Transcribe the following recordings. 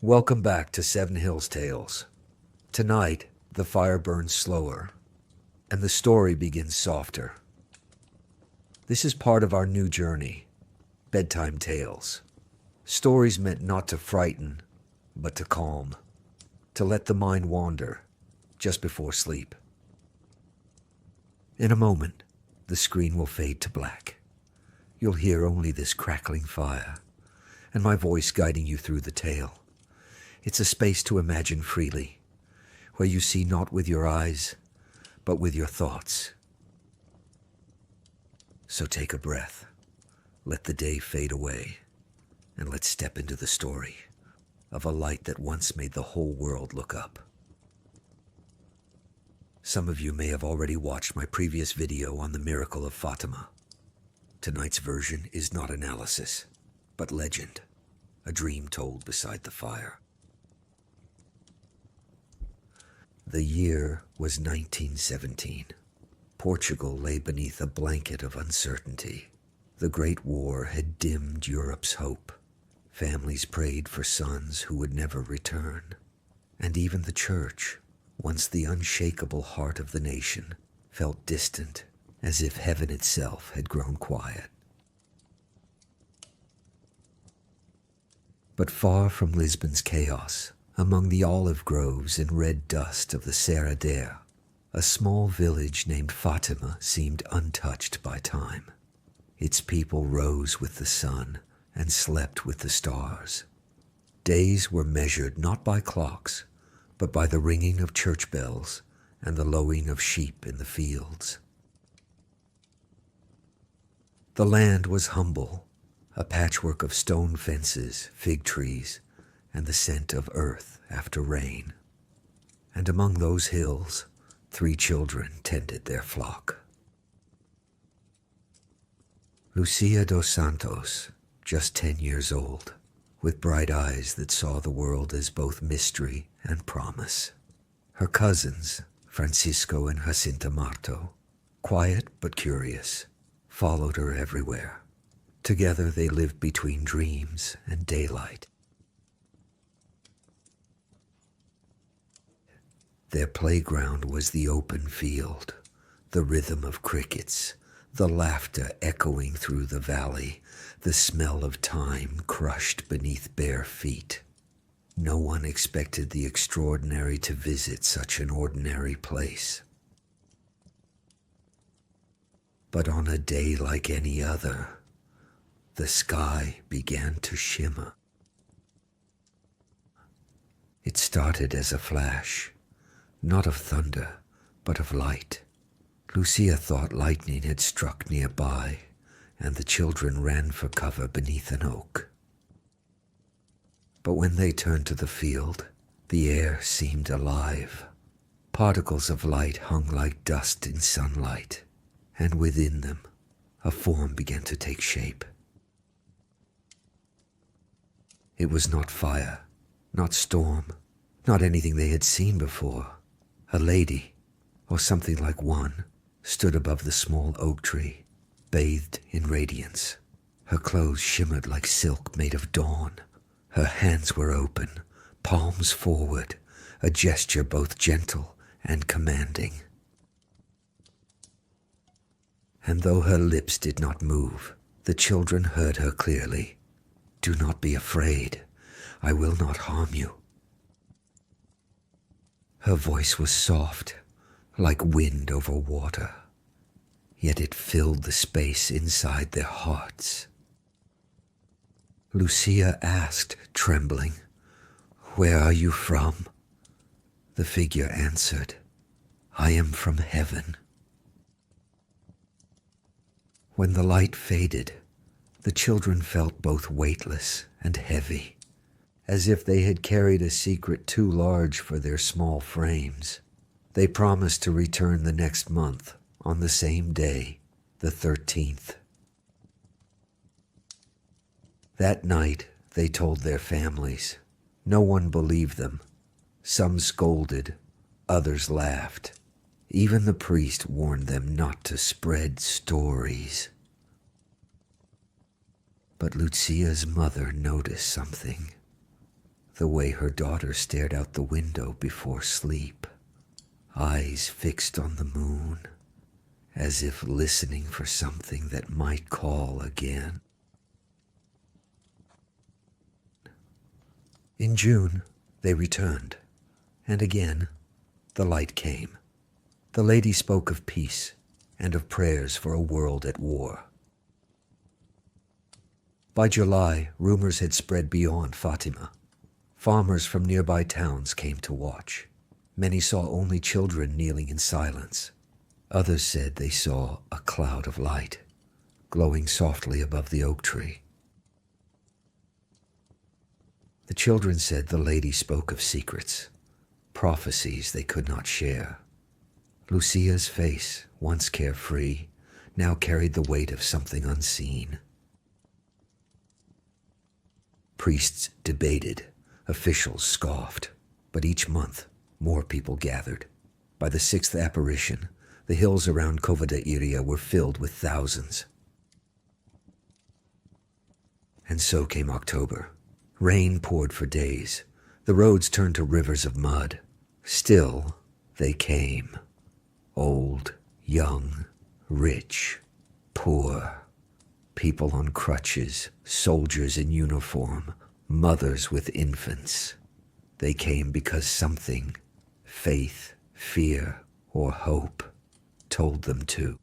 Welcome back to Seven Hills Tales. Tonight, the fire burns slower, and the story begins softer. This is part of our new journey, Bedtime Tales. Stories meant not to frighten, but to calm, to let the mind wander just before sleep. In a moment, the screen will fade to black. You'll hear only this crackling fire, and my voice guiding you through the tale. It's a space to imagine freely, where you see not with your eyes, but with your thoughts. So take a breath, let the day fade away, and let's step into the story of a light that once made the whole world look up. Some of you may have already watched my previous video on the Miracle of Fátima. Tonight's version is not analysis, but legend, a dream told beside the fire. The year was 1917. Portugal lay beneath a blanket of uncertainty. The Great War had dimmed Europe's hope. Families prayed for sons who would never return. And even the church, once the unshakable heart of the nation, felt distant, as if heaven itself had grown quiet. But far from Lisbon's chaos, among the olive groves and red dust of the Serra d'Er, a small village named Fatima seemed untouched by time. Its people rose with the sun and slept with the stars. Days were measured not by clocks, but by the ringing of church bells and the lowing of sheep in the fields. The land was humble, a patchwork of stone fences, fig trees, and the scent of earth after rain. And among those hills, 3 children tended their flock. Lucia dos Santos, just 10 years old, with bright eyes that saw the world as both mystery and promise. Her cousins, Francisco and Jacinta Marto, quiet but curious, followed her everywhere. Together they lived between dreams and daylight. Their playground was the open field, the rhythm of crickets, the laughter echoing through the valley, the smell of time crushed beneath bare feet. No one expected the extraordinary to visit such an ordinary place. But on a day like any other, the sky began to shimmer. It started as a flash, not of thunder, but of light. Lucia thought lightning had struck nearby, and the children ran for cover beneath an oak. But when they turned to the field, the air seemed alive. Particles of light hung like dust in sunlight, and within them, a form began to take shape. It was not fire, not storm, not anything they had seen before. A lady, or something like one, stood above the small oak tree, bathed in radiance. Her clothes shimmered like silk made of dawn. Her hands were open, palms forward, a gesture both gentle and commanding. And though her lips did not move, the children heard her clearly. "Do not be afraid. I will not harm you." Her voice was soft, like wind over water, yet it filled the space inside their hearts. Lucia asked, trembling, "Where are you from?" The figure answered, "I am from heaven." When the light faded, the children felt both weightless and heavy, as if they had carried a secret too large for their small frames. They promised to return the next month, on the same day, the 13th. That night, they told their families. No one believed them. Some scolded, others laughed. Even the priest warned them not to spread stories. But Lucia's mother noticed something. the way her daughter stared out the window before sleep, eyes fixed on the moon, as if listening for something that might call again. In June, they returned, and again, the light came. The lady spoke of peace and of prayers for a world at war. By July, rumors had spread beyond Fatima. Farmers from nearby towns came to watch. Many saw only children kneeling in silence. Others said they saw a cloud of light, glowing softly above the oak tree. The children said the lady spoke of secrets, prophecies they could not share. Lucia's face, once carefree, now carried the weight of something unseen. Priests debated, officials scoffed, but each month more people gathered. By the sixth apparition, the hills around Cova da Iria were filled with thousands. And so came October. Rain poured for days. The roads turned to rivers of mud. Still, they came. Old, young, rich, poor. People on crutches, soldiers in uniform, mothers with infants. They came because something, faith, fear, or hope, told them to.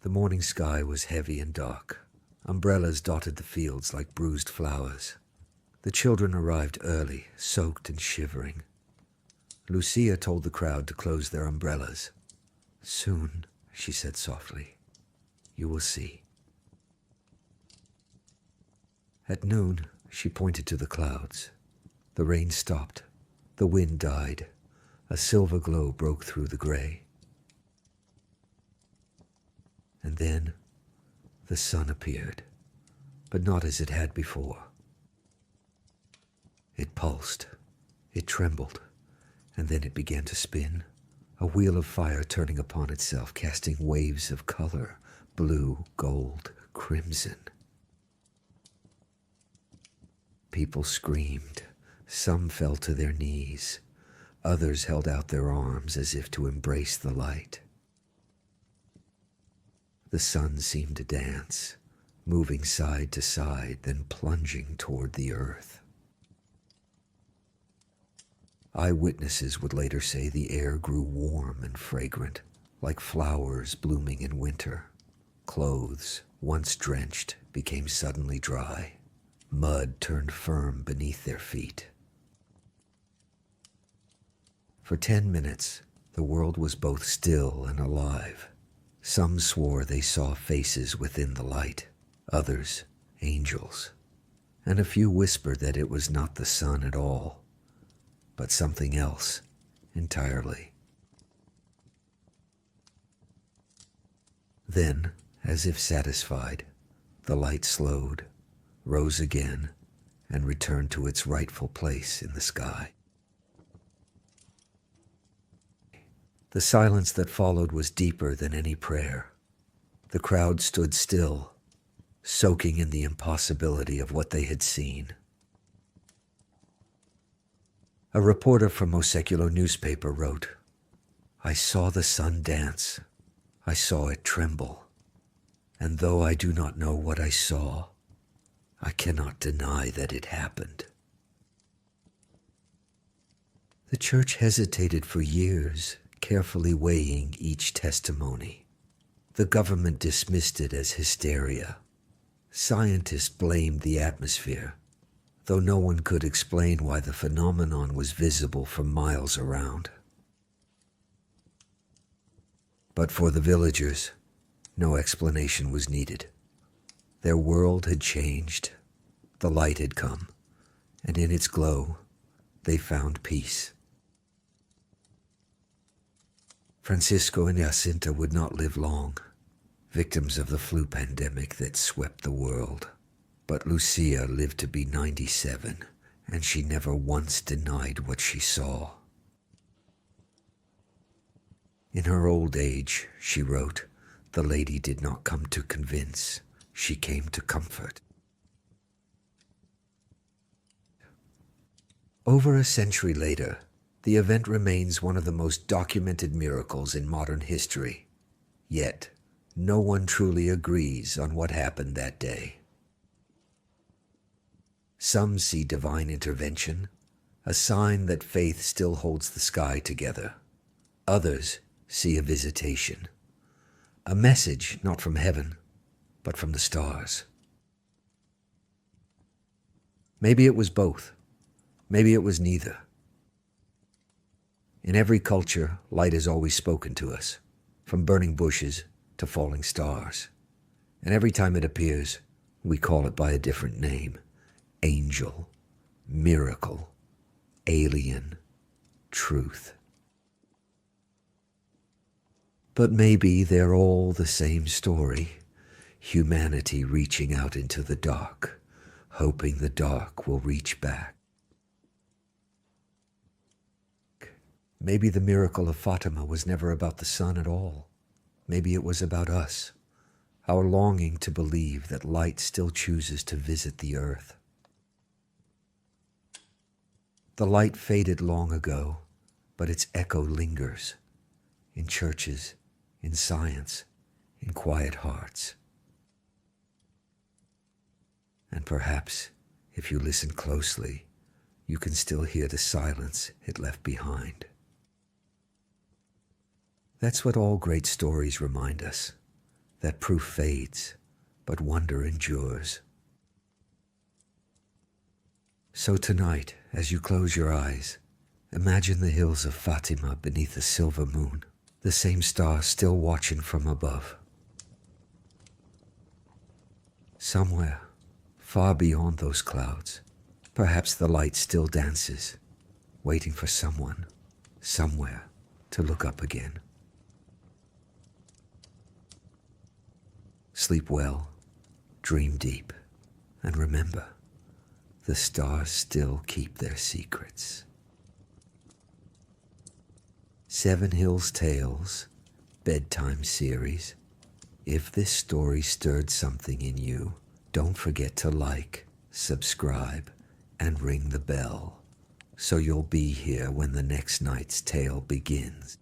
The morning sky was heavy and dark. Umbrellas dotted the fields like bruised flowers. The children arrived early, soaked and shivering. Lucia told the crowd to close their umbrellas. "Soon," she said softly, "you will see." At noon, she pointed to the clouds. The rain stopped. The wind died. A silver glow broke through the gray. And then the sun appeared, but not as it had before. It pulsed, it trembled, and then it began to spin, a wheel of fire turning upon itself, casting waves of color, blue, gold, crimson. People screamed. Some fell to their knees. Others held out their arms as if to embrace the light. The sun seemed to dance, moving side to side, then plunging toward the earth. Eyewitnesses would later say the air grew warm and fragrant, like flowers blooming in winter. Clothes, once drenched, became suddenly dry. Mud turned firm beneath their feet. For 10 minutes, the world was both still and alive. Some swore they saw faces within the light, others, angels, and a few whispered that it was not the sun at all, but something else entirely. Then, as if satisfied, the light slowed, rose again, and returned to its rightful place in the sky. The silence that followed was deeper than any prayer. The crowd stood still, soaking in the impossibility of what they had seen. A reporter from a secular newspaper wrote, "I saw the sun dance. I saw it tremble. And though I do not know what I saw, I cannot deny that it happened." The church hesitated for years, carefully weighing each testimony. The government dismissed it as hysteria. Scientists blamed the atmosphere, though no one could explain why the phenomenon was visible for miles around. But for the villagers, no explanation was needed. Their world had changed, the light had come, and in its glow, they found peace. Francisco and Jacinta would not live long, victims of the flu pandemic that swept the world. But Lucia lived to be 97, and she never once denied what she saw. In her old age, she wrote, "The lady did not come to convince, she came to comfort." Over a century later, the event remains one of the most documented miracles in modern history. Yet, no one truly agrees on what happened that day. Some see divine intervention, a sign that faith still holds the sky together. Others see a visitation, a message not from heaven, but from the stars. Maybe it was both. Maybe it was neither. In every culture, light has always spoken to us, from burning bushes to falling stars. And every time it appears, we call it by a different name: angel, miracle, alien, truth. But maybe they're all the same story: humanity reaching out into the dark, hoping the dark will reach back. Maybe the miracle of Fatima was never about the sun at all. Maybe it was about us, our longing to believe that light still chooses to visit the earth. The light faded long ago, but its echo lingers in churches, in science, in quiet hearts. And perhaps, if you listen closely, you can still hear the silence it left behind. That's what all great stories remind us, that proof fades, but wonder endures. So tonight, as you close your eyes, imagine the hills of Fatima beneath a silver moon, the same star still watching from above. Somewhere, far beyond those clouds, perhaps the light still dances, waiting for someone, somewhere, to look up again. Sleep well, dream deep, and remember, the stars still keep their secrets. 7 Hills Tales, Bedtime Series. If this story stirred something in you, don't forget to like, subscribe, and ring the bell, so you'll be here when the next night's tale begins.